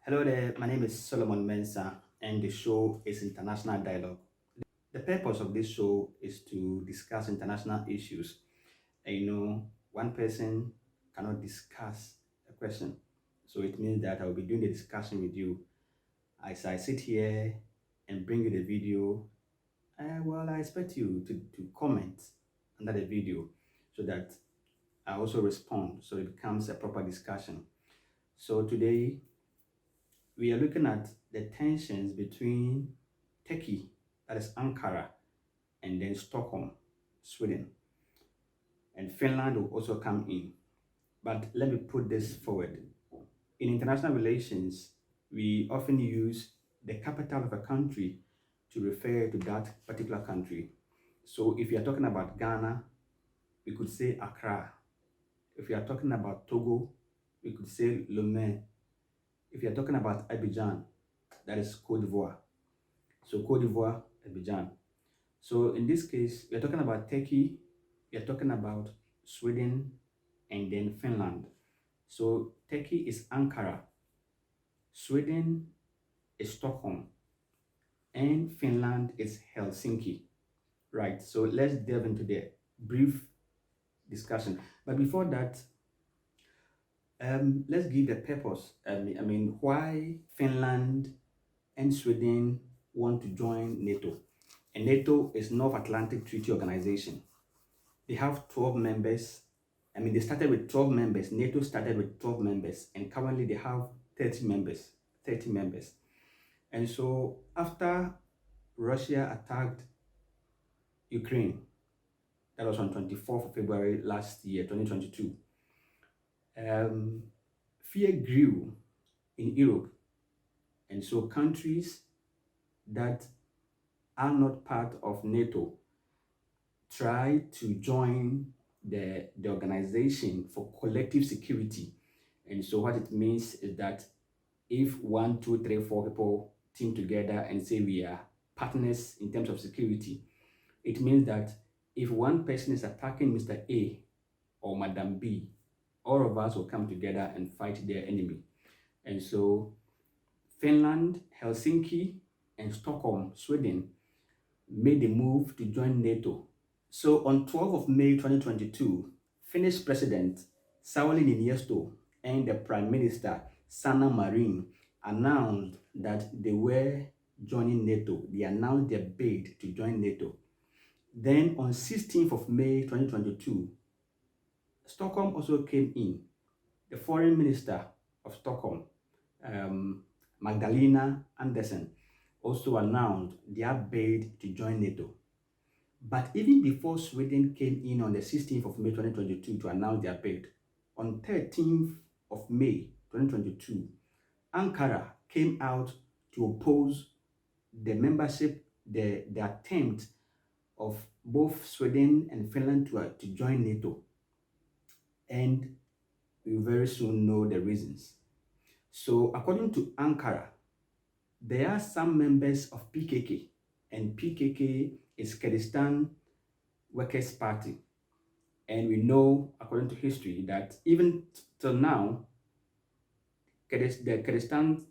Hello there, my name is Solomon Mensah, and the show is International Dialogue. The purpose of this show is to discuss international issues. One person cannot discuss a question, so it means that I will be doing the discussion with you. As I sit here and bring you the video, I expect you to comment under the video so that I also respond so it becomes a proper discussion. So today we are looking at the tensions between Turkey, that is Ankara, and then Stockholm, Sweden, and Finland will also come in. But let me put this forward. In international relations, we often use the capital of a country to refer to that particular country. So if you are talking about Ghana, we could say Accra. If you are talking about Togo, we could say Lomé. If you are talking about Abidjan, that is Cote d'Ivoire. So Cote d'Ivoire, Abidjan. So in this case, we are talking about Turkey, we are talking about Sweden, and then Finland. So Turkey is Ankara, Sweden is Stockholm, and Finland is Helsinki. Right, so let's delve into the brief discussion. But before that, let's give the purpose. Why Finland and Sweden want to join NATO. And NATO is North Atlantic Treaty Organization. They have 12 members. They started with 12 members. NATO started with 12 members, and currently they have 30 members. 30 members. And so after Russia attacked Ukraine, that was on 24th of February last year, 2022, fear grew in Europe. And so countries that are not part of NATO try to join the organization for collective security. And so what it means is that if 1, 2, 3, 4 people team together and say we are partners in terms of security, it means that if one person is attacking Mr. A or Madam B, all of us will come together and fight their enemy. And so Finland, Helsinki, and Stockholm, Sweden, made the move to join NATO. So on 12th of May 2022, Finnish President Sauli Niinisto and the Prime Minister Sanna Marin announced that they were joining NATO. They announced their bid to join NATO. Then on 16th of May 2022, Stockholm also came in. The Foreign Minister of Stockholm, Magdalena Andersson, also announced their bid to join NATO. But even before Sweden came in on the 16th of May 2022 to announce their bid, on 13th of May 2022, Ankara came out to oppose the membership, the attempt of both Sweden and Finland to join NATO. And we very soon know the reasons. So according to Ankara, there are some members of PKK, and PKK is Kurdistan Workers' Party. And we know, according to history, that even till now, the Kurdistan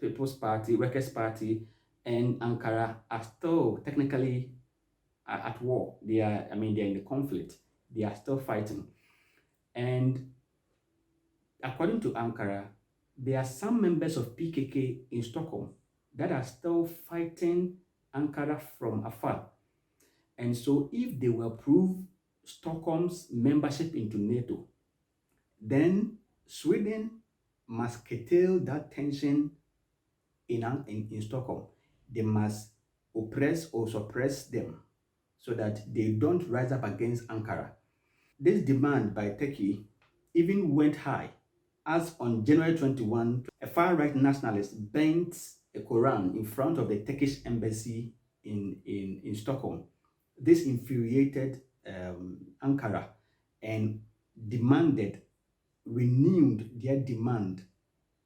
People's Party, Workers' Party, and Ankara are still technically at war. They're in the conflict. They are still fighting. And according to Ankara, there are some members of PKK in Stockholm that are still fighting Ankara from afar. And so if they will approve Stockholm's membership into NATO, then Sweden must curtail that tension in Stockholm. They must oppress or suppress them so that they don't rise up against Ankara. This demand by Turkey even went high, as on January 21, a far-right nationalist burnt a Quran in front of the Turkish embassy in Stockholm. This infuriated Ankara and renewed their demand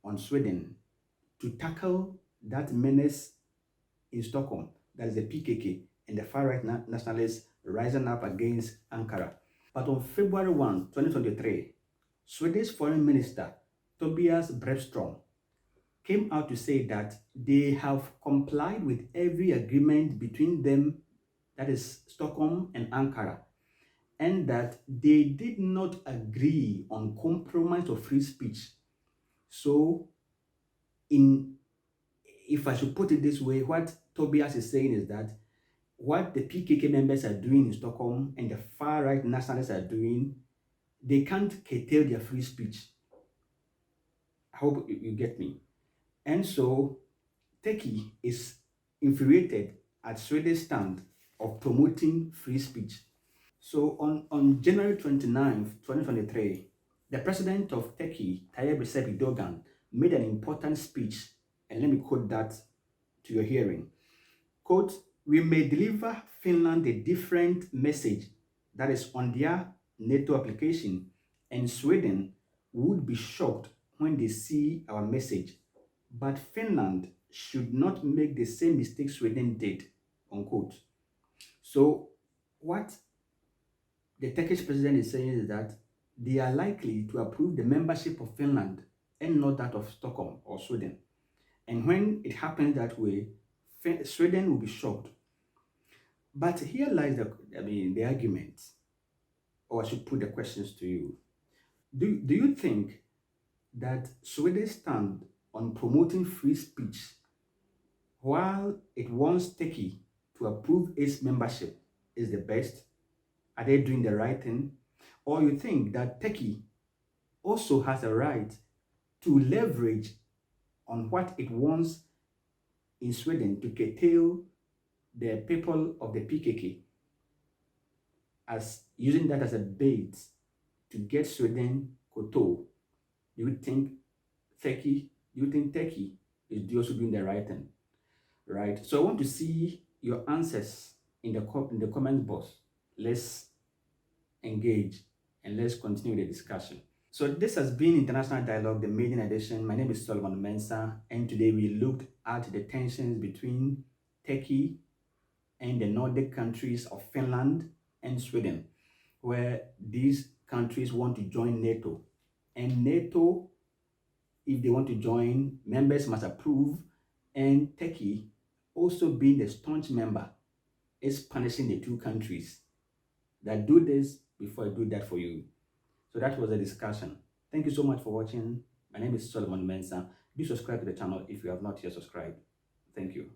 on Sweden to tackle that menace in Stockholm, that is the PKK and the far-right nationalists rising up against Ankara. But on February 1, 2023, Swedish Foreign Minister Tobias Billström came out to say that they have complied with every agreement between them, that is Stockholm and Ankara, and that they did not agree on compromise of free speech. So, in if I should put it this way, what Tobias is saying is that what the PKK members are doing in Stockholm and the far right nationalists are doing, they can't curtail their free speech. I hope you get me. And so Turkey is infuriated at Sweden's stand of promoting free speech. So on January 29th, 2023, the president of Turkey, Tayyip Recep Erdogan, made an important speech, and let me quote that to your hearing. Quote, "We may deliver Finland a different message that is on their NATO application, and Sweden would be shocked when they see our message. But Finland should not make the same mistake Sweden did," unquote. So what the Turkish president is saying is that they are likely to approve the membership of Finland and not that of Stockholm or Sweden. And when it happens that way, Sweden will be shocked. But here lies the argument, or I should put the questions to you. Do you think that Sweden's stand on promoting free speech, while it wants Turkey to approve its membership, is the best? Are they doing the right thing? Or you think that Turkey also has a right to leverage on what it wants in Sweden to curtail the people of the PKK, as using that as a bait to get Sweden koto? Do you think Turkey is also doing the right thing? Right? So I want to see your answers in the comment box. Let's engage and let's continue the discussion. So this has been International Dialogue, the maiden edition. My name is Solomon Mensah, and today we looked at the tensions between Turkey and the Nordic countries of Finland and Sweden, where these countries want to join NATO. And NATO, if they want to join, members must approve, and Turkey, also being a staunch member, is punishing the two countries that do this before I do that for you. So that was a discussion. Thank you so much for watching. My name is Solomon Mensah. Do subscribe to the channel if you have not yet subscribed. Thank you.